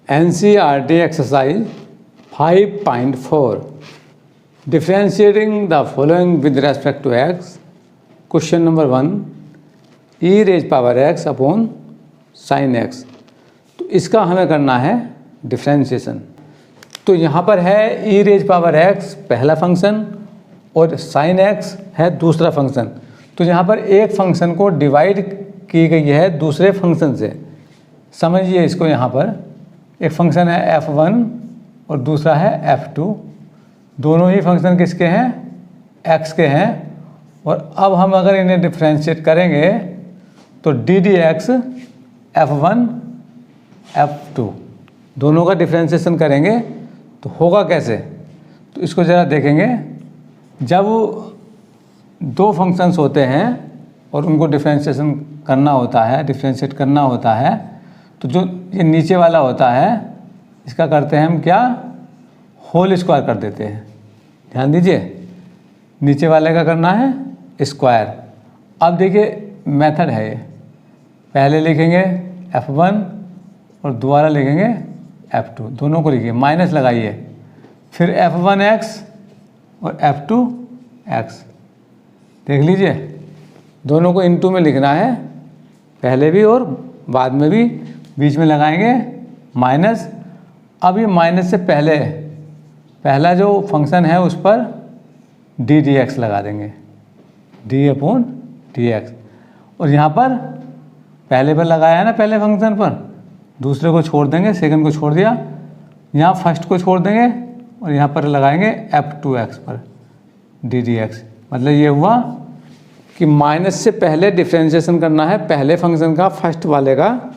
NCERT exercise 5.4 differentiating the following with respect to x. Question number 1 e raised power x upon sin x. तो इसका हमें करना है differentiation. तो यहाँ पर है e रेज पावर x पहला फंक्शन और sin x है दूसरा फंक्शन। तो यहाँ पर एक फंक्शन को डिवाइड की गई है दूसरे फंक्शन से। समझिए इसको, यहाँ पर एक फंक्शन है f1 और दूसरा है f2। दोनों ही फंक्शन किसके हैं? x के हैं। और अब हम अगर इन्हें डिफ्रेंशिएट करेंगे तो D d x f1 f2 दोनों का डिफ्रेंशिएशन करेंगे तो होगा कैसे? तो इसको ज़रा देखेंगे। जब दो फंक्शंस होते हैं और उनको डिफ्रेंशिएशन करना होता है, डिफ्रेंशिएट करना होता है, तो जो ये नीचे वाला होता है इसका करते हैं हम क्या? होल स्क्वायर कर देते हैं। ध्यान दीजिए, नीचे वाले का करना है स्क्वायर। अब देखिए मेथड है ये, पहले लिखेंगे f1 और दोबारा लिखेंगे f2, दोनों को लिखिए, माइनस लगाइए, फिर f1x और f2x। देख लीजिए, दोनों को इनटू में लिखना है, पहले भी और बाद में भी, बीच में लगाएंगे माइनस। अब ये माइनस से पहले पहला जो फंक्शन है उस पर डी डी एक्स लगा देंगे, डी अपॉन डी एक्स। और यहाँ पर पहले पर लगाया है ना, पहले फंक्शन पर, दूसरे को छोड़ देंगे, सेकंड को छोड़ दिया, यहाँ फर्स्ट को छोड़ देंगे और यहाँ पर लगाएंगे f2x पर डी डी एक्स। मतलब ये हुआ कि माइनस से पहले डिफ्रेंशिएशन करना है पहले फंक्शन का, फर्स्ट वाले का,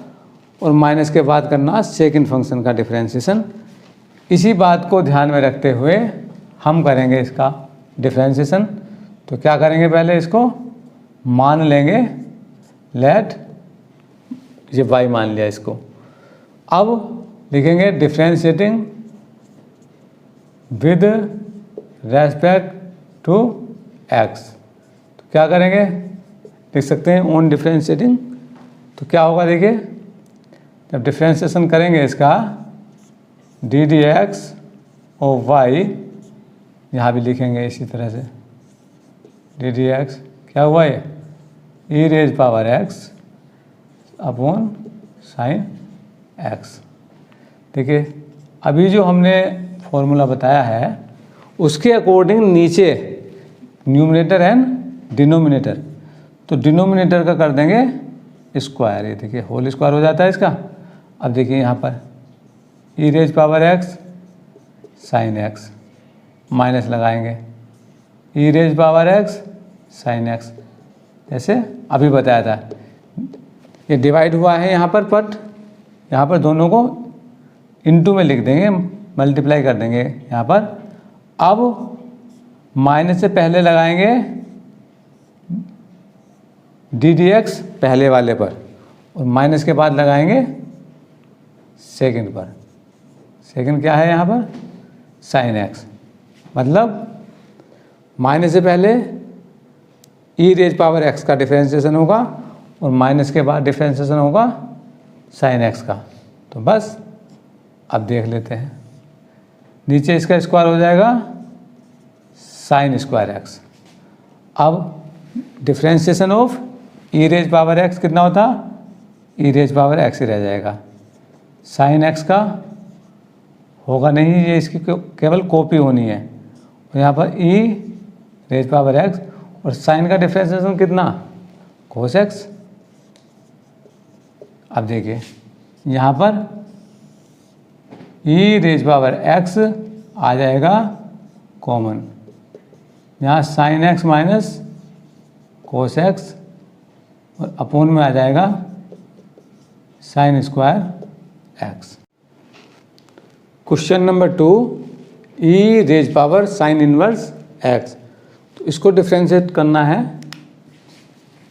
और माइनस के बाद करना सेकंड फंक्शन का डिफ्रेंशिएशन। इसी बात को ध्यान में रखते हुए हम करेंगे इसका डिफ्रेंशिएशन। तो क्या करेंगे? पहले इसको मान लेंगे, लेट ये y मान लिया इसको। अब लिखेंगे differentiating with respect to x। तो क्या करेंगे? लिख सकते हैं ऑन डिफ्रेंशिएटिंग। तो क्या होगा देखिए, जब डिफ्रेंशिएशन करेंगे इसका डी डी एक्स और y, यहाँ भी लिखेंगे इसी तरह से डी डी एक्स, क्या हुआ ये? E raise power x upon sine x। देखिए अभी जो हमने फॉर्मूला बताया है उसके अकॉर्डिंग नीचे न्यूमरेटर एंड डिनोमिनेटर, तो डिनोमिनेटर का कर देंगे स्क्वायर। ये देखिए होल स्क्वायर हो जाता है इसका। अब देखिए यहाँ पर e raise power x sine x, minus लगाएंगे e raise power x sine x, जैसे अभी बताया था। ये डिवाइड हुआ है यहाँ पर, बट यहाँ पर दोनों को इनटू में लिख देंगे, मल्टीप्लाई कर देंगे यहाँ पर। अब माइनस से पहले लगाएंगे डी डी एक्स पहले वाले पर और माइनस के बाद लगाएंगे सेकंड पर। सेकंड क्या है यहाँ पर? Sine x. मतलब माइनस से पहले ई रेज पावर एक्स का डिफ्रेंशिएशन होगा और माइनस के बाद डिफ्रेंशिएशन होगा साइन एक्स का। तो बस अब देख लेते हैं, नीचे इसका स्क्वायर हो जाएगा साइन स्क्वायर एक्स। अब differentiation of e raise power x कितना होता? ई रेज पावर एक्स ही रह जाएगा, साइन एक्स का होगा नहीं, ये इसकी केवल कॉपी होनी है। और यहाँ पर ई रेज पावर एक्स और साइन का डिफ्रेंशिएशन कितना? Cos x. अब देखिए यहाँ पर ई रेज पावर एक्स आ जाएगा कॉमन, यहाँ sine x minus cos x और अपोन में आ जाएगा sine square x. Question number 2 e raise power sine inverse x. तो इसको डिफ्रेंशिएट करना है,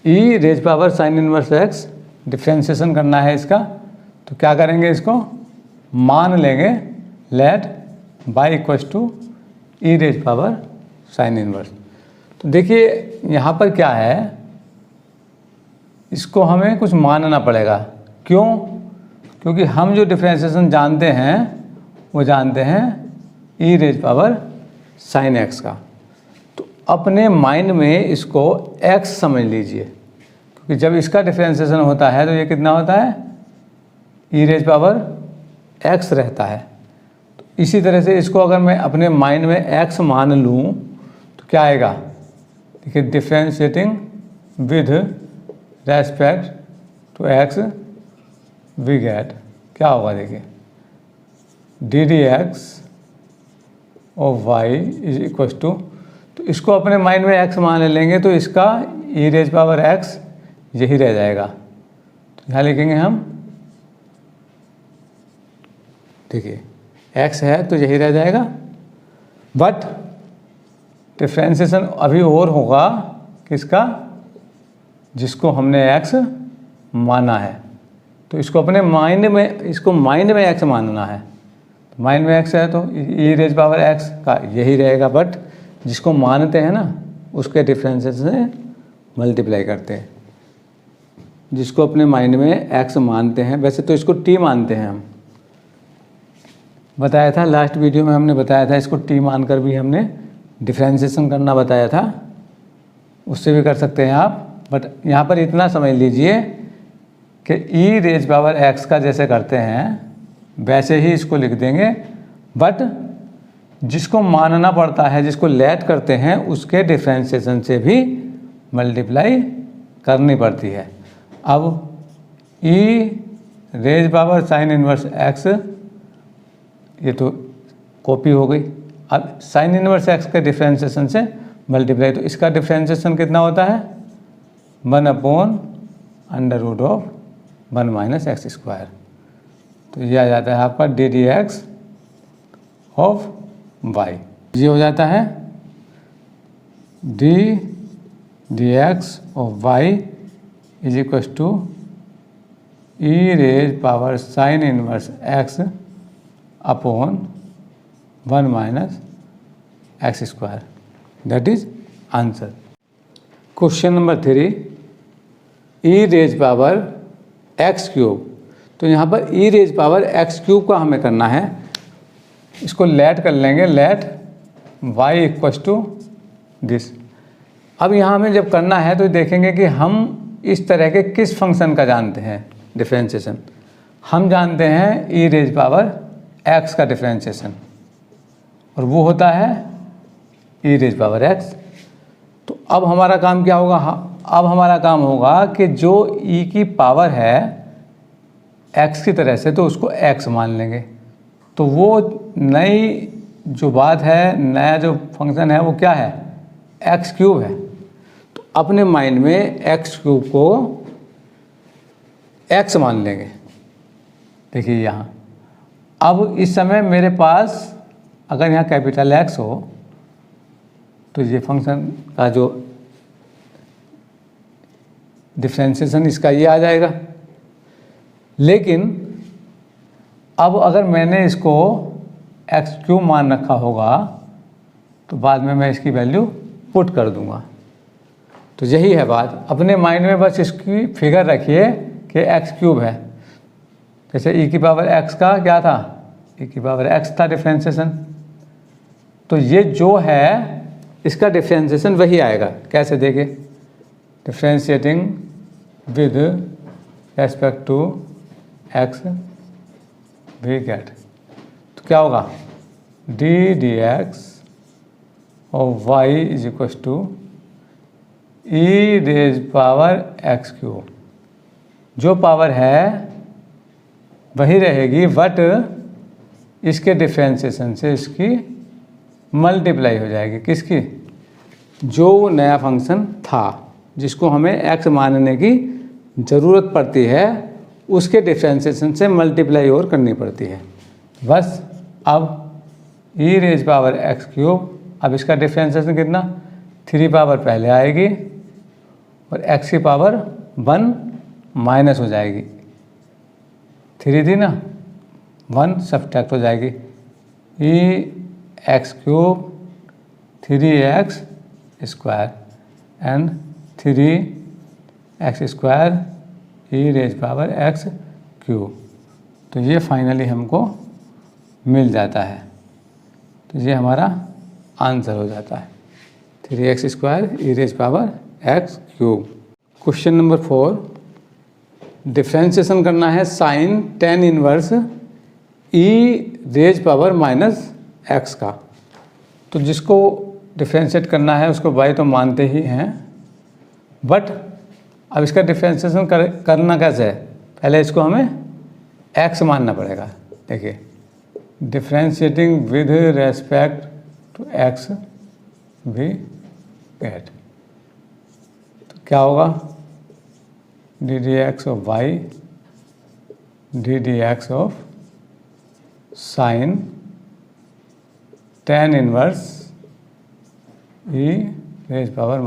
e raise power sine inverse x differentiation करना है इसका। तो क्या करेंगे? इसको मान लेंगे, late y equals to e raise power sine inverse. तो देखिए यहाँ पर क्या है, इसको हमें कुछ मानना पड़ेगा। क्यों? क्योंकि हम जो डिफ्रेंशिएशन जानते हैं वो जानते हैं ई रेज पावर साइन एक्स का। तो अपने माइंड में इसको एक्स समझ लीजिए, क्योंकि जब इसका डिफ्रेंशिएशन होता है तो ये कितना होता है, ई रेज पावर एक्स रहता है। तो इसी तरह से इसको अगर मैं अपने माइंड में एक्स मान लूँ तो क्या आएगा, देखिए differentiating with respect to x we get क्या होगा, देखिए d d x of y is equal to, तो इसको अपने माइंड में एक्स मान लेंगे तो इसका ई रेज पावर एक्स यही रह जाएगा। तो यहाँ लिखेंगे हम, देखिए एक्स है तो यही रह जाएगा, बट डिफ्रेंशिएशन अभी और होगा किसका, जिसको हमने एक्स माना है। तो इसको अपने माइंड में, इसको माइंड में एक्स मानना है। तो माइंड में एक्स है तो ई रेज पावर एक्स का यही रहेगा, बट जिसको मानते हैं ना उसके डिफ्रेंशिएशन से मल्टीप्लाई करते हैं। जिसको अपने माइंड में एक्स मानते हैं, वैसे तो इसको टी मानते हैं हम, बताया था लास्ट वीडियो में हमने बताया था, इसको टी मानकर भी हमने डिफ्रेंशिएशन करना बताया था, उससे भी कर सकते हैं आप। बट यहाँ पर इतना समझ लीजिए कि ई रेज पावर एक्स का जैसे करते हैं वैसे ही इसको लिख देंगे, बट जिसको मानना पड़ता है, जिसको लेट करते हैं, उसके डिफ्रेंशिएशन से भी मल्टीप्लाई करनी पड़ती है। अब e raise power sine inverse x, ये तो कॉपी हो गई। अब साइन इनवर्स एक्स के डिफ्रेंशिएशन से मल्टीप्लाई, तो इसका डिफ्रेंशिएशन कितना होता है, 1/√1 माइनस एक्स स्क्वायर। तो ये आ जाता है आपका d d x of y. ये हो जाता है d d x of y is equal to e raise power sine inverse x upon 1 minus x square. That is answer. Question number 3, e raise power x cube. तो यहाँ पर e raise power x cube का हमें करना है, इसको let कर लेंगे, let y equal to this. अब यहाँ हमें जब करना है तो देखेंगे कि हम इस तरह के किस फंक्शन का जानते हैं डिफ्रेंशिएशन। हम जानते हैं ई रेज पावर एक्स का डिफ्रेंशिएशन, और वो होता है ई रेज पावर एक्स। तो अब हमारा काम क्या होगा, अब हमारा काम होगा कि जो ई की पावर है एक्स की तरह से, तो उसको एक्स मान लेंगे। तो वो नई जो बात है, नया जो फंक्शन है वो क्या है, एक्स क्यूब है। तो अपने माइंड में एक्स क्यूब को एक्स मान लेंगे। देखिए यहाँ अब इस समय मेरे पास अगर यहाँ कैपिटल एक्स हो तो ये फंक्शन का जो डिफ्रेंशिएशन इसका ये आ जाएगा। लेकिन अब अगर मैंने इसको एक्स क्यूब मान रखा होगा तो बाद में मैं इसकी वैल्यू पुट कर दूंगा। तो यही है बात, अपने माइंड में बस इसकी फिगर रखिए कि एक्स क्यूब है। जैसे ई की पावर एक्स का क्या था, ई की पावर एक्स था डिफ्रेंशिएशन, तो ये जो है इसका डिफ्रेंशिएशन वही आएगा। कैसे देखें, differentiating with respect to x we get, तो क्या होगा, डी डी एक्स और y is equal to e raise power x cube. जो पावर है वही रहेगी, बट इसके डिफ्रेंशिएशन से इसकी मल्टीप्लाई हो जाएगी। किसकी, जो नया फंक्शन था जिसको हमें एक्स मानने की ज़रूरत पड़ती है, उसके डिफ्रेंशिएशन से मल्टीप्लाई और करनी पड़ती है बस। अब e raise power x cube, अब इसका डिफ्रेंशिएशन कितना, 3 पावर पहले आएगी और एक्स की पावर 1 माइनस हो जाएगी। 3 थी ना, 1 सब्ट्रैक्ट हो जाएगी। E x cube 3x square and 3x square e raise power x cube. तो ये फाइनली हमको मिल जाता है। तो ये हमारा आंसर हो जाता है 3x² e raise power x³। Question number 4, differentiation करना है sine tan inverse e raise power -x का। तो जिसको डिफ्रेंशिएट करना है उसको y तो मानते ही हैं, बट अब इसका डिफ्रेंशिएशन करना कैसे है, पहले इसको हमें x मानना पड़ेगा। देखिए, differentiating with respect to x we get, तो क्या होगा, ddx of y ddx of sine tan inverse e raise power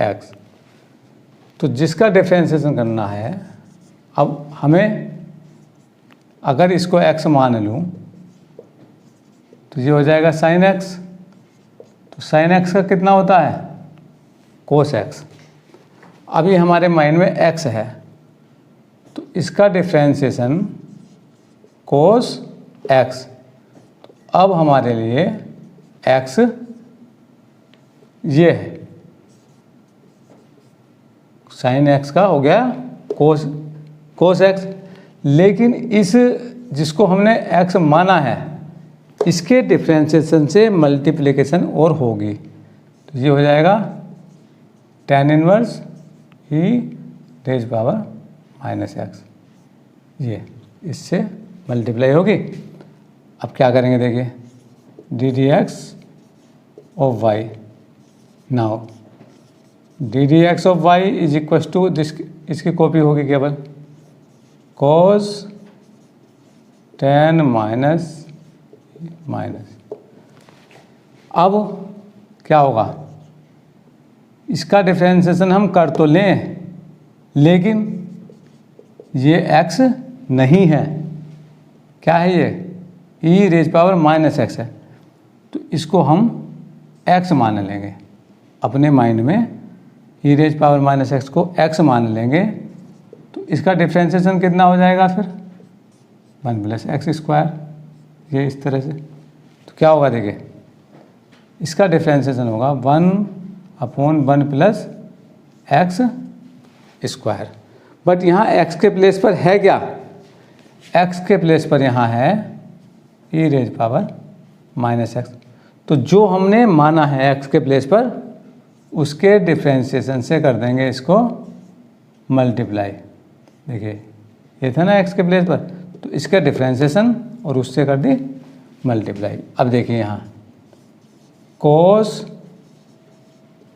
-x। तो जिसका डिफ्रेंशिएशन करना है, अब हमें अगर इसको x मान लूँ तो ये हो जाएगा साइन x। तो साइन x का कितना होता है, कोस x। अभी हमारे माइंड में x है, तो इसका डिफ्रेंशिएशन कोस x। तो अब हमारे लिए x ये है, साइन x का हो गया कोस x। लेकिन इस जिसको हमने x माना है, इसके डिफ्रेंशिएशन से मल्टीप्लिकेशन और होगी, तो ये हो जाएगा tan inverse e raise power -x। ये इससे मल्टीप्लाई होगी। अब क्या करेंगे, देखिए, ddx of y, now ddx of y is equal to इसकी कॉपी होगी केवल cos tan माइनस। अब क्या होगा, इसका डिफ्रेंशिएशन हम कर तो लें, लेकिन ये x नहीं है, क्या है ये, e रेज पावर -x है। तो इसको हम x मान लेंगे अपने माइंड में, e रेज पावर -x को x मान लेंगे। तो इसका डिफ्रेंशिएशन कितना हो जाएगा फिर, 1 + x², ये इस तरह से। तो क्या होगा, देखिए, इसका डिफ्रेंशिएशन होगा 1/1 + x²। बट यहाँ x के प्लेस पर है क्या, x के प्लेस पर यहाँ है e रेज पावर -x। तो जो हमने माना है x के प्लेस पर, उसके डिफ्रेंशिएशन से कर देंगे इसको मल्टीप्लाई। देखिए, ये था ना x के प्लेस पर, तो इसका डिफ्रेंशिएशन और उससे कर दी मल्टीप्लाई। अब देखिए यहाँ cos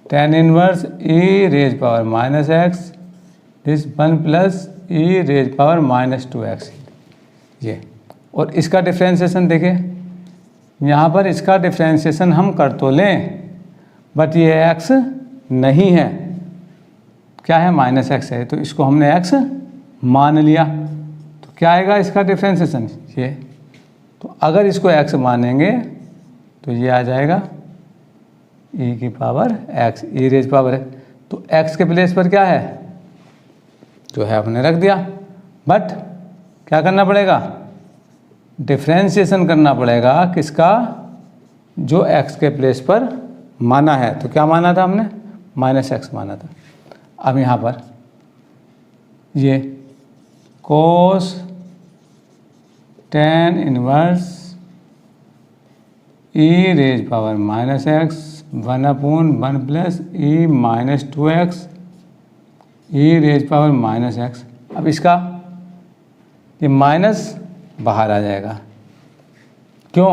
tan inverse e raise power -x this 1 + e raise power -2x, ये। और इसका डिफ्रेंशिएशन देखिए, यहाँ पर इसका डिफ्रेंशिएशन हम कर तो लें, बट ये x नहीं है, क्या है, -x है। तो इसको हमने x मान लिया, तो क्या आएगा इसका डिफ्रेंशिएशन, ये। तो अगर इसको x मानेंगे तो ये आ जाएगा e की power x, e raise power है। तो x के प्लेस पर क्या है, जो है हमने रख दिया, बट क्या करना पड़ेगा, डिफ्रेंशिएशन करना पड़ेगा किसका, जो x के प्लेस पर माना है। तो क्या माना था हमने, -x माना था। अब यहाँ पर ये cos tan inverse e raise power -x 1/1 + e -2x e raise power -x। अब इसका ये माइनस बाहर आ जाएगा, क्यों,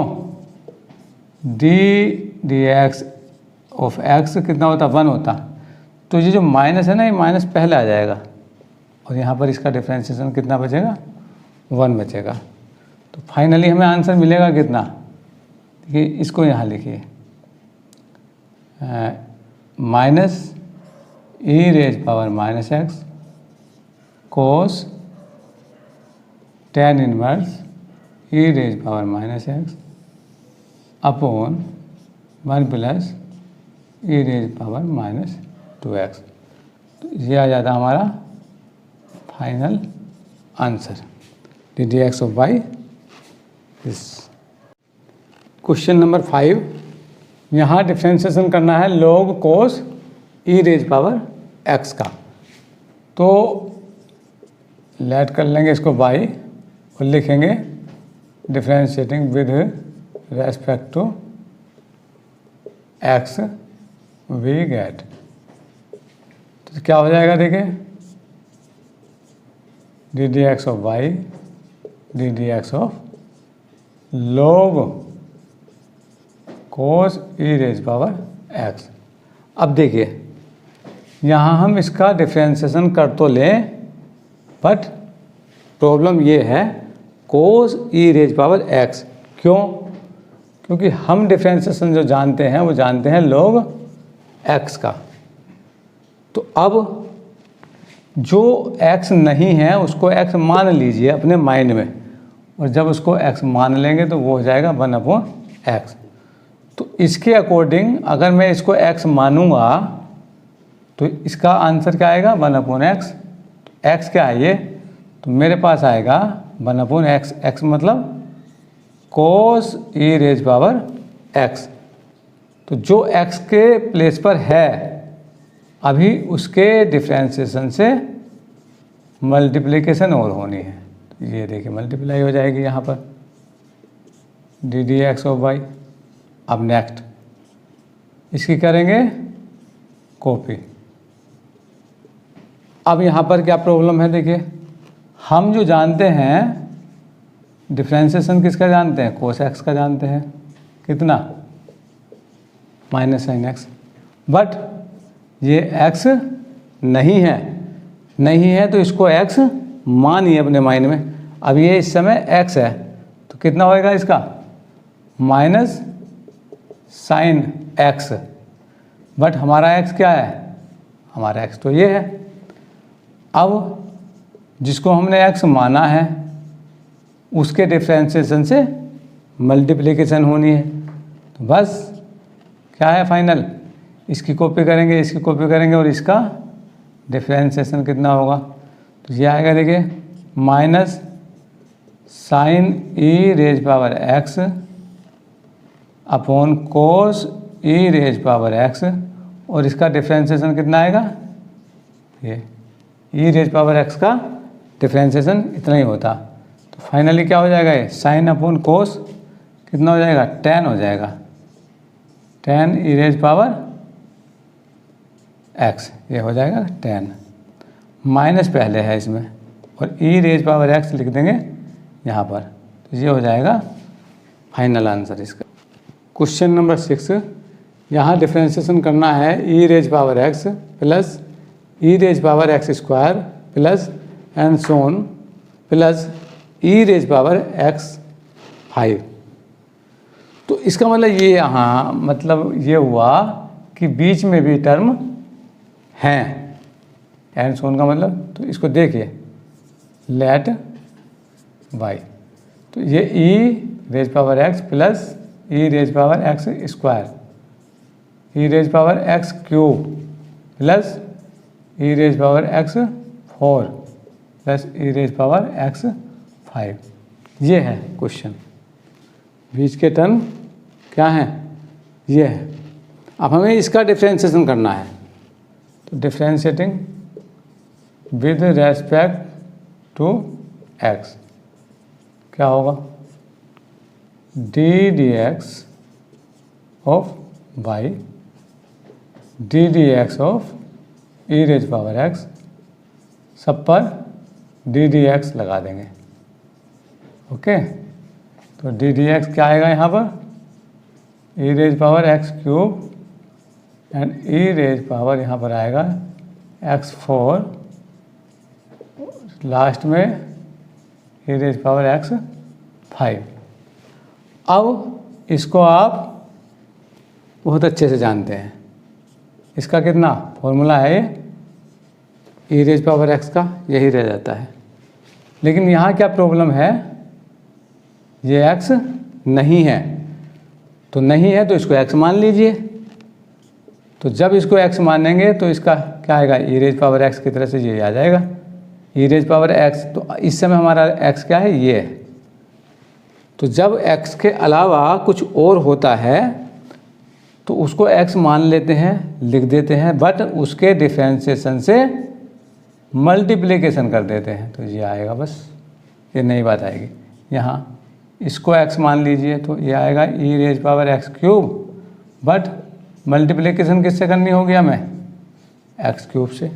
dx ऑफ x कितना होता, 1 होता। तो ये जो माइनस है ना, ये माइनस पहले आ जाएगा, और यहाँ पर इसका डिफ्रेंशिएशन कितना बचेगा, 1 बचेगा। तो फाइनली हमें आंसर मिलेगा कितना, देखिए, इसको यहाँ लिखिए, -e raise power -x cos tan inverse e raise power -x upon 1 + e raise power -2x। तो ये आ जाता हमारा final answer. D d x of y this. Question number 5, यहाँ डिफ्रेंशिएशन करना है log cos e raise power x का। तो लेट कर लेंगे इसको y और लिखेंगे differentiating with respect to x we get. तो क्या हो जाएगा देखिए, d d x of y d d x of log cos e raise power x। अब देखिए यहाँ हम इसका डिफ्रेंशिएशन कर तो लें, बट प्रॉब्लम ये है cos e raise power x। क्यों? क्योंकि हम डिफ्रेंशिएशन जो जानते हैं वो जानते हैं log x का। तो अब जो x नहीं है उसको x मान लीजिए अपने माइंड में, और जब उसको x मान लेंगे तो वो हो जाएगा 1/x। तो इसके अकॉर्डिंग अगर मैं इसको x मानूंगा तो इसका आंसर क्या आएगा 1/x। x क्या है ये, तो मेरे पास आएगा 1/x। x मतलब cos e raise power x। तो जो x के प्लेस पर है अभी उसके डिफ्रेंशिएशन से मल्टीप्लिकेशन और होनी है। तो ये देखिए मल्टीप्लाई हो जाएगी यहाँ पर d d x of y. अब नेक्स्ट इसकी करेंगे कॉपी। अब यहाँ पर क्या प्रॉब्लम है देखिए, हम जो जानते हैं डिफ्रेंशिएशन किसका जानते हैं, कोस एक्स का जानते हैं, कितना माइनस साइन एक्स। बट ये एक्स नहीं है तो इसको एक्स मानिए अपने माइंड में। अब ये इस समय एक्स है तो कितना होएगा इसका माइनस साइन एक्स। बट हमारा एक्स क्या है, हमारा एक्स तो ये है। अब जिसको हमने एक्स माना है उसके डिफ्रेंशिएशन से मल्टीप्लिकेशन होनी है। तो बस क्या है फाइनल, इसकी कॉपी करेंगे और इसका डिफ्रेंशिएशन कितना होगा, तो ये आएगा देखिए minus sine e raise power x upon cos e raise power x, और इसका डिफ्रेंशिएशन कितना आएगा, ये ई रेज पावर एक्स का डिफ्रेंशिएशन इतना ही होता। तो फाइनली क्या हो जाएगा, ये साइन अपॉन कोस कितना हो जाएगा, tan हो जाएगा, tan ई रेज पावर x, ये हो जाएगा tan। माइनस पहले है इसमें और ई रेज पावर x लिख देंगे यहाँ पर, तो ये हो जाएगा फाइनल आंसर इसका। क्वेश्चन नंबर 6, यहाँ डिफ्रेंशिएशन करना है e raise power x plus e raise power x square plus and so on plus e raise power x 5। तो इसका मतलब ये यहाँ मतलब ये हुआ कि बीच में भी टर्म हैं, एंड सोन का मतलब, तो इसको देखिए लेट y, तो ये e raise power x plus e raise power x square, e raise power x cube plus e raise power x 4 plus e raise power x 5। ये है क्वेश्चन, बीच के टर्म क्या हैं, ये है। अब हमें इसका डिफ्रेंशिएशन करना है, तो differentiating with respect to x क्या होगा, d d x of y d d x of e raise power x, सब पर डी डी एक्स लगा देंगे। ओके, तो डी डी एक्स क्या आएगा यहाँ पर, e raise power x cube and e raise power यहाँ पर आएगा x4, लास्ट में ई रेज पावर x 5। अब इसको आप बहुत अच्छे से जानते हैं, इसका कितना फॉर्मूला है, ये ई रेज पावर एक्स का यही रह जाता है। लेकिन यहाँ क्या प्रॉब्लम है, ये x नहीं है, तो नहीं है तो इसको x मान लीजिए। तो जब इसको x मानेंगे तो इसका क्या आएगा, ई रेज पावर x की तरह से ये आ जाएगा, ई रेज पावर एक्स, तो इस समय हमारा एक्स क्या है, ये है। तो जब एक्स के अलावा कुछ और होता है तो उसको एक्स मान लेते हैं, लिख देते हैं, बट उसके डिफ्रेंशिएशन से मल्टीप्लिकेशन कर देते हैं, तो ये आएगा, बस ये नई बात आएगी। यहाँ इसको एक्स मान लीजिए तो ये आएगा e raise power x cube, but multiplication किससे करनी होगी हमें, एक्स क्यूब से,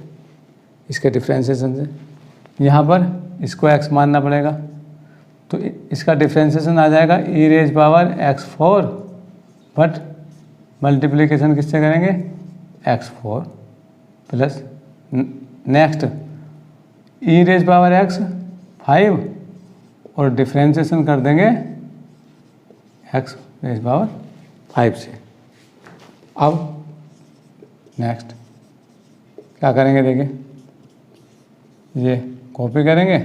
इसके डिफ्रेंशिएशन से। यहाँ पर इसको एक्स मानना पड़ेगा, तो इसका डिफ्रेंशिएशन आ जाएगा e raise power x 4, but multiplication किससे करेंगे, x 4 plus next e raise power x 5 और डिफ्रेंशिएशन कर देंगे एक्स रेज पावर 5 से। अब नेक्स्ट क्या करेंगे, देखिए ये कॉपी करेंगे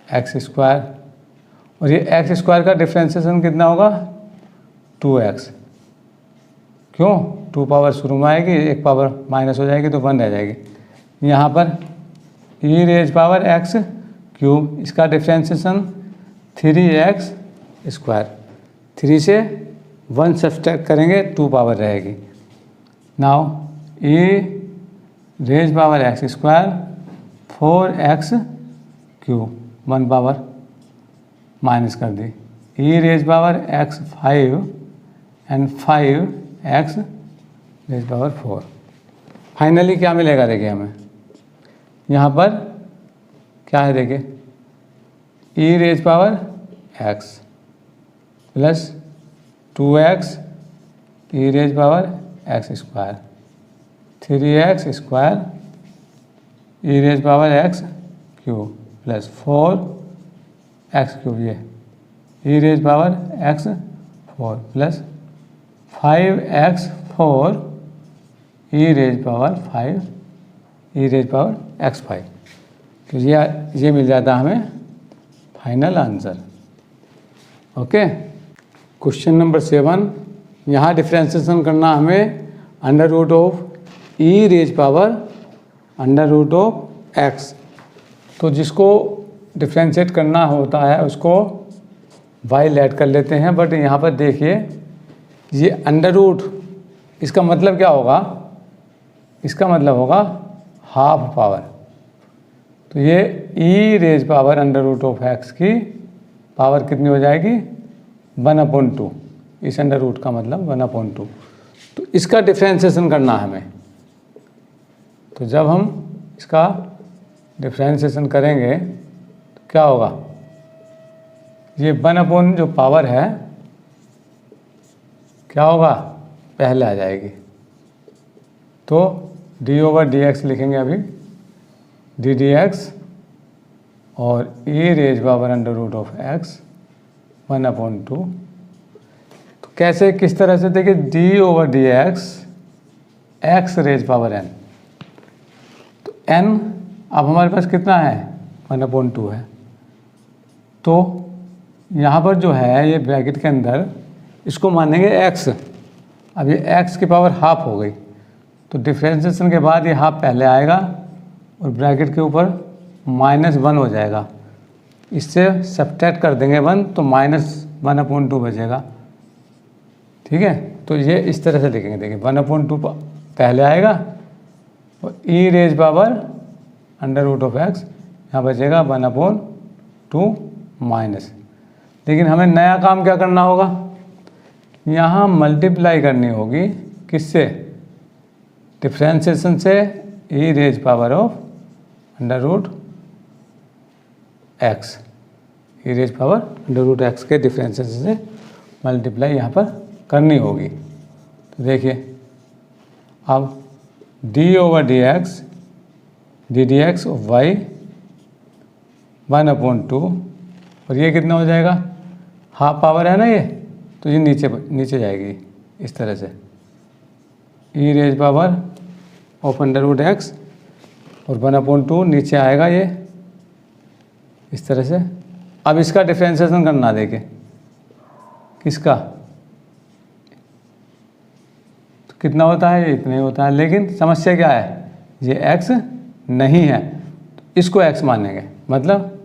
एक्स स्क्वायर, और ये एक्स स्क्वायर का डिफ्रेंशिएशन कितना होगा, 2x। क्यों, 2 पावर शुरू में आएगी, 1 पावर माइनस हो जाएगी तो 1 रह जाएगी। यहाँ पर e raise power x cube, इसका डिफ्रेंशिएशन 3x स्क्वायर, 3 से 1 सब्सट्रैक्ट करेंगे 2 पावर रहेगी। Now e raise power x square 4x cube, 1 power minus कर दी, e raise power x 5 and 5x raise power 4। Finally क्या मिलेगा, देखिए हमें यहाँ पर क्या है, देखिए e raise power x plus 2x e raise power x square, 3x square e raise power x cube plus 4x cube, ये e raise power x 4 plus 5x 4 e raise power 5 e raise power x 5। तो ये मिल जाता हमें final answer. Okay, question number 7, यहाँ differentiation करना हमें under root of e raise power under root of x. तो जिसको डिफ्रेंशिएट करना होता है उसको वाई लेट कर लेते हैं, बट यहाँ पर देखिए ये अंडर रूट, इसका मतलब क्या होगा, इसका मतलब होगा हाफ पावर। तो ये e raise power under root of x की पावर कितनी हो जाएगी, 1/2। इस अंडर रूट का मतलब 1/2। तो इसका डिफ्रेंशिएशन करना है हमें। तो जब हम इसका डिफ्रेंशिएशन करेंगे तो क्या होगा, ये 1/, जो पावर है क्या होगा, पहले आ जाएगी। तो d/dx लिखेंगे अभी, ddx और e raise power under root of x 1/2। तो कैसे, किस तरह से, देखिए d/dx x raise power n। तो n अब हमारे पास कितना है, 1/2 है। तो यहाँ पर जो है ये ब्रैकेट के अंदर इसको मानेंगे x। अब ये x की पावर हाफ हो गई, तो डिफ्रेंशिएशन के बाद ये हाफ पहले आएगा और ब्रैकेट के ऊपर -1 हो जाएगा। इससे सब्ट्रैक्ट कर देंगे 1 तो -1/2 बचेगा। ठीक है, तो ये इस तरह से लिखेंगे, देखिए 1/2 पहले आएगा और e raise power under root of x यहाँ बचेगा 1/2 माइनस। लेकिन हमें नया काम क्या करना होगा, यहाँ मल्टीप्लाई करनी होगी किससे, डिफ्रेंशिएशन से e raise power of under root x, e raise power under root x के डिफ्रेंशिएशन से मल्टीप्लाई यहाँ पर करनी होगी। तो देखिए अब d/dx ddx ऑफ y 1/2, और ये कितना हो जाएगा, हाफ पावर है ना ये, तो ये नीचे जाएगी इस तरह से, e raise power of under root x और 1/2 नीचे आएगा ये इस तरह से। अब इसका डिफ्रेंशिएशन करना, देखिए किसका, तो कितना होता है, ये इतना ही होता है। लेकिन समस्या क्या है, ये x नहीं है, इसको x मानेंगे, मतलब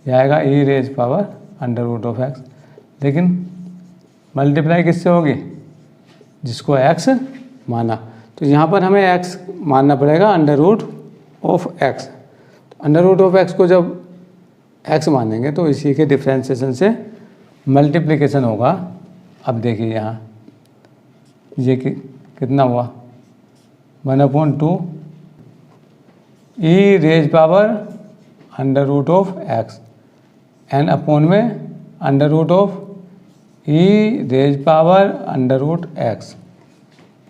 यह आएगा e raise power under root of x, लेकिन मल्टीप्लाई किससे होगी, जिसको x माना। तो यहाँ पर हमें x मानना पड़ेगा अंडर रूट ऑफ x। तो अंडर रूट ऑफ x को जब x मानेंगे तो इसी के डिफ्रेंशिएशन से मल्टीप्लिकेशन होगा। अब देखिए यहाँ ये कितना हुआ, 1/2 e raise power under root of x and upon में under root of e raise power under root x।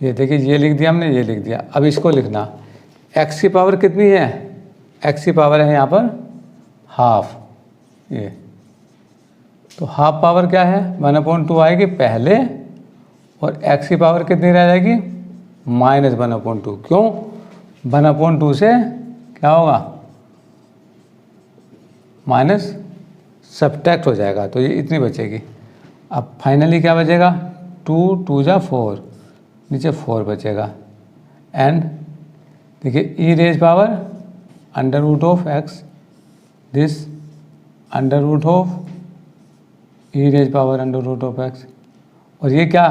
ये देखिए ये लिख दिया हमने, ये लिख दिया। अब इसको लिखना, x की पावर कितनी है, x की पावर है यहाँ पर हाफ, ये तो हाफ पावर क्या है 1/2 आएगी पहले, और x की पावर कितनी रह जाएगी -1/2। क्यों, 1/2 से क्या होगा माइनस सब्ट्रैक्ट हो जाएगा, तो ये इतनी बचेगी। अब फाइनली क्या बचेगा, 2 2 जा 4, नीचे 4 बचेगा। एंड देखिए e raise power under root of x, this under root of e raise power under root of x, और ये क्या,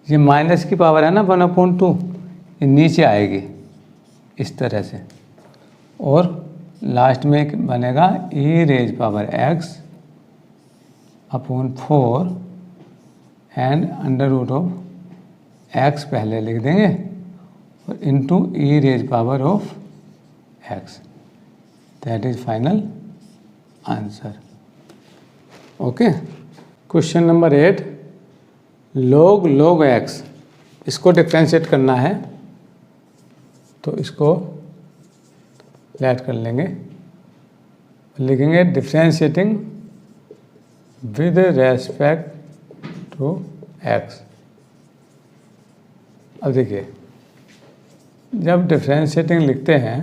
ये माइनस की पावर है ना 1/2, ये नीचे आएगी इस तरह से, और लास्ट में एक बनेगा e raise power x upon 4 and under root of x पहले लिख देंगे और into e raise power of x। That is final answer. Okay, question number 8, log x, इसको डिफ्रेंशिएट करना है, तो इसको ऐड कर लेंगे, लिखेंगे differentiating with respect to x। अब देखिए जब डिफ्रेंशिएटिंग लिखते हैं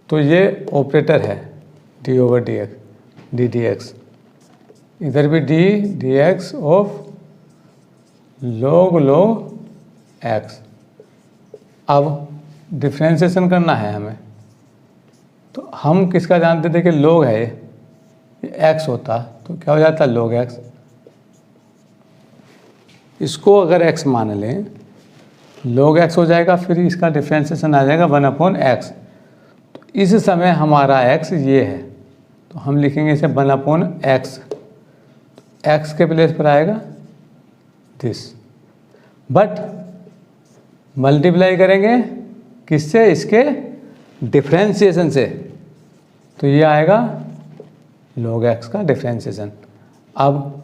तो ये ऑपरेटर है d/dx, इधर भी dx ऑफ log x। अब डिफ्रेंशिएशन करना है हमें, तो हम किसका जानते थे कि log है ये x होता, तो क्या हो जाता log x। इसको अगर x मान लें log x हो जाएगा, फिर इसका डिफ्रेंशिएशन आ जाएगा 1/x। तो इस समय हमारा x ये है, तो हम लिखेंगे इसे 1/x, तो x के प्लेस पर आएगा दिस, बट मल्टीप्लाई करेंगे किससे, इसके डिफ्रेंशिएशन से, तो ये आएगा log x का डिफ्रेंशिएशन। अब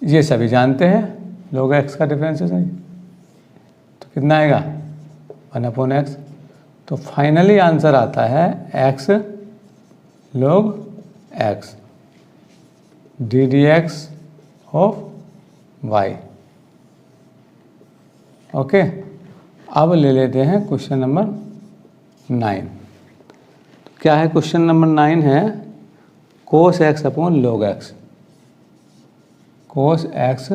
ये सभी जानते हैं log x का डिफ्रेंशिएशन, तो कितना आएगा 1/x। तो फाइनली आंसर आता है x log x ddx of y। Okay, अब ले लेते हैं क्वेश्चन नंबर 9। तो क्या है क्वेश्चन नंबर 9 है cos x upon log x, cos x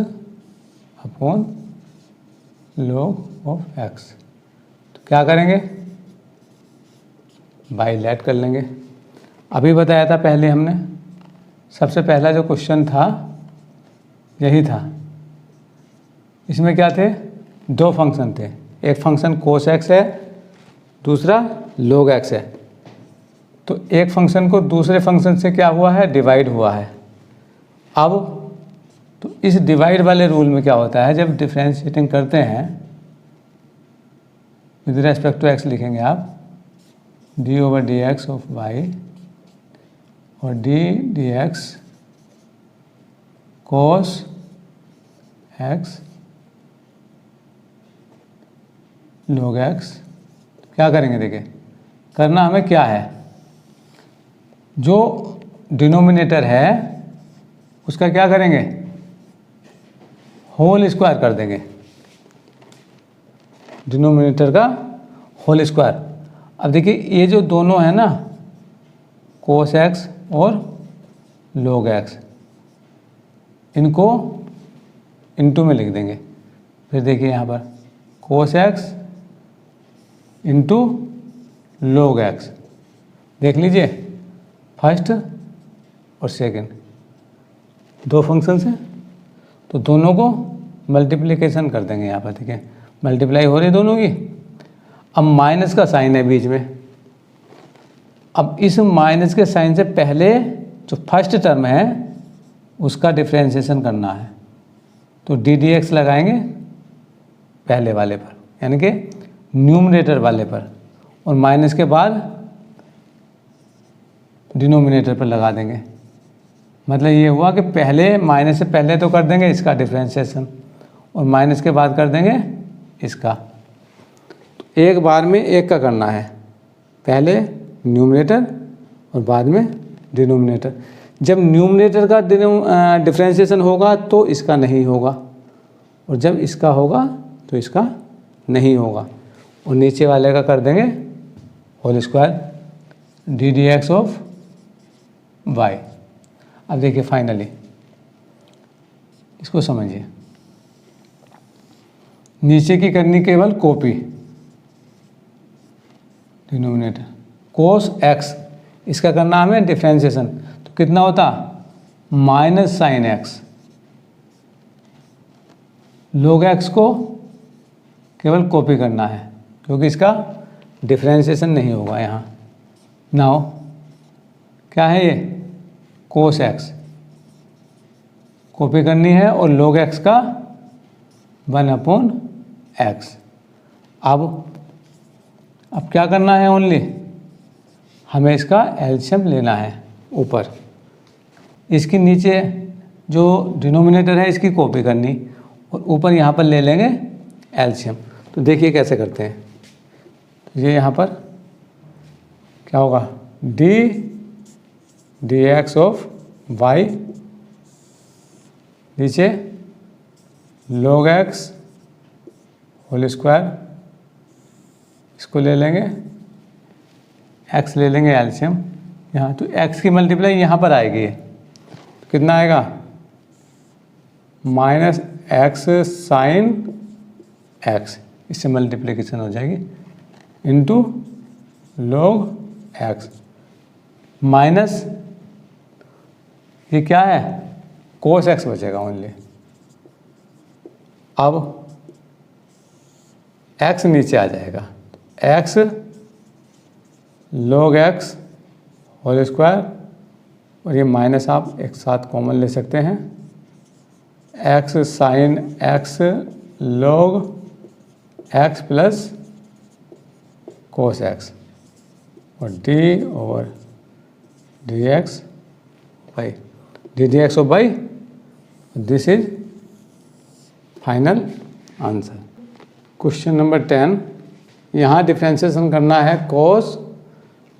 upon log of x। तो क्या करेंगे, बाई लेट कर लेंगे। अभी बताया था पहले हमने, सबसे पहला जो क्वेश्चन था यही था। इसमें क्या थे, दो फंक्शन थे, एक फंक्शन cos x है, दूसरा log x है। तो एक फंक्शन को दूसरे फंक्शन से क्या हुआ है, डिवाइड हुआ है। अब तो इस डिवाइड वाले रूल में क्या होता है, जब डिफ्रेंशिएटिंग करते हैं विद रेस्पेक्ट टू x लिखेंगे आप d/dx ऑफ y और dx cos x log x। क्या करेंगे, देखिए करना हमें क्या है, जो डिनोमिनेटर है उसका क्या करेंगे, होल स्क्वायर कर देंगे, डिनोमिनेटर का होल स्क्वायर। अब देखिए ये जो दोनों है ना cos x और log x, इनको इनटू में लिख देंगे। फिर देखिए यहाँ पर cos x into log x। देख लीजिए, फर्स्ट और सेकंड दो फंक्शंस हैं, तो दोनों को मल्टीप्लिकेशन कर देंगे यहाँ पर। ठीक है, मल्टीप्लाई हो रही दोनों की। अब माइनस का साइन है बीच में। अब इस माइनस के साइन से पहले जो फर्स्ट टर्म है उसका डिफ्रेंशिएशन करना है, तो डी डी एक्स लगाएंगे पहले वाले पर, यानी कि न्यूमरेटर वाले पर, और माइनस के बाद डिनोमिनेटर पर लगा देंगे। मतलब ये हुआ कि पहले माइनस से पहले तो कर देंगे इसका डिफ्रेंशिएशन, और माइनस के बाद कर देंगे इसका। तो एक बार में एक का करना है, पहले न्यूमरेटर और बाद में डिनोमिनेटर। जब न्यूमरेटर का डिफ्रेंशिएशन होगा तो इसका नहीं होगा, और जब इसका होगा तो इसका नहीं होगा। और नीचे वाले का कर देंगे whole square d d x of y. अब देखिए फाइनली इसको समझिए, नीचे की करनी केवल कॉपी, डिनोमिनेटर कोस एक्स, इसका करना हमें डिफ्रेंशिएशन, तो कितना होता माइनस साइन एक्स। लोग एक्स को केवल कॉपी करना है क्योंकि इसका डिफ्रेंशिएशन नहीं होगा यहाँ। नाउ क्या है ये, कोस एक्स कॉपी करनी है, और लोग एक्स का 1/x। अब क्या करना है, ओनली हमें इसका एलसीएम लेना है ऊपर। इसकी नीचे जो डिनोमिनेटर है इसकी कॉपी करनी, और ऊपर यहाँ पर ले लेंगे एलसीएम। तो देखिए कैसे करते हैं। तो ये यहाँ पर क्या होगा, डी एक्स ऑफ वाई, नीचे log x होल स्क्वायर, इसको ले लेंगे, x ले लेंगे एलसीएम यहाँ, तो x की मल्टीप्लाई यहाँ पर आएगी, तो कितना आएगा माइनस एक्स साइन एक्स, इससे मल्टीप्लिकेशन हो जाएगी, इंटू log x माइनस ये क्या है कोस एक्स बचेगा ओनली। अब x नीचे आ जाएगा, x log x whole square, और ये माइनस आप एक साथ कॉमन ले सकते हैं, x sine x log x plus cos x, और d over d x by d d x of by, this is final answer. Question number 10, यहाँ डिफ्रेंशिएशन करना है cos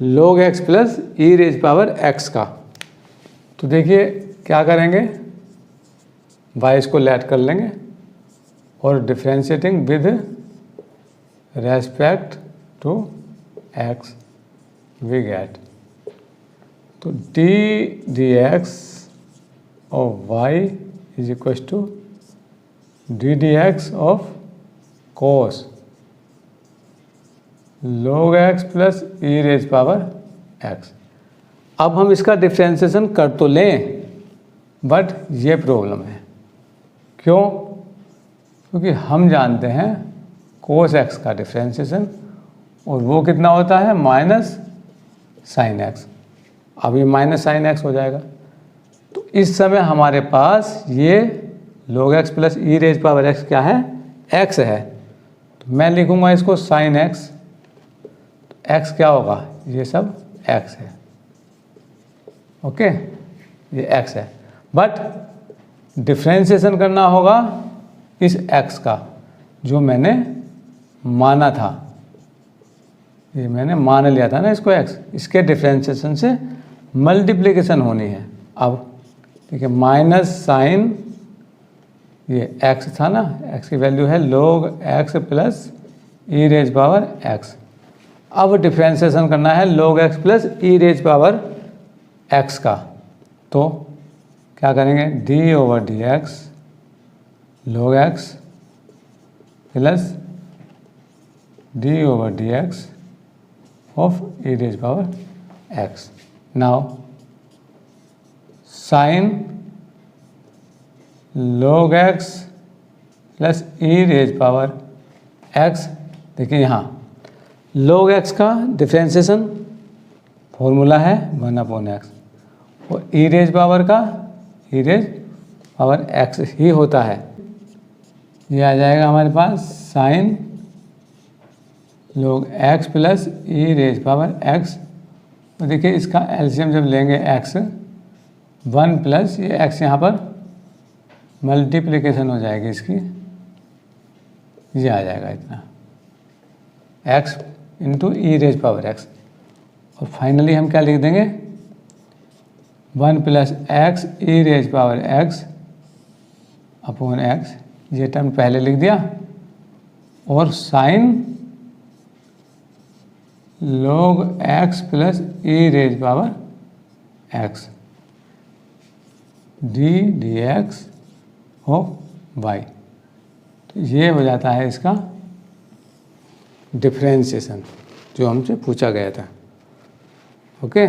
log x plus e raise power x का। तो देखिए क्या करेंगे, y को लेट कर लेंगे और differentiating with respect to x we get, तो d x of y is equal to d d x of cos log x plus e raise power x। अब हम इसका डिफ्रेंशिएशन कर तो लें, बट ये प्रॉब्लम है, क्यों? क्योंकि हम जानते हैं कोस x का डिफ्रेंशिएशन, और वो कितना होता है माइनस साइन x। अब ये माइनस साइन x हो जाएगा, तो इस समय हमारे पास ये log x plus e raise power x क्या है, x है, तो मैं लिखूंगा इसको साइन x, तो x क्या होगा, ये सब x है, ओके, ये x है, बट डिफ्रेंशिएशन करना होगा इस x का जो मैंने माना था, ये मैंने मान लिया था ना इसको x, इसके डिफ्रेंशिएशन से मल्टीप्लिकेशन होनी है। अब ठीक है, माइनस साइन ये x था ना, x की वैल्यू है log x plus e raise power x। अब डिफ्रेंशिएशन करना है log x plus e raise power x का, तो क्या करेंगे, d over d x log x plus d over d x of e raise power x. Now sine log x plus e raise power x. देखिए यहाँ log x का differentiation formula है 1/x और e raise power का e raise power x ही होता है। ये आ जाएगा हमारे पास sign log x plus e raise power x। तो देखिए इसका एलसीएम जब लेंगे x 1 प्लस ये x यहाँ पर मल्टीप्लिकेशन हो जाएगी इसकी, ये आ जाएगा इतना x into e raise power x। और फाइनली हम क्या लिख देंगे 1 plus x e raise power x upon x। ये टर्म पहले लिख दिया और sine log x plus e raise power x d x of y। तो ये हो जाता है इसका डिफ्रेंशिएशन जो हमसे पूछा गया था। ओके।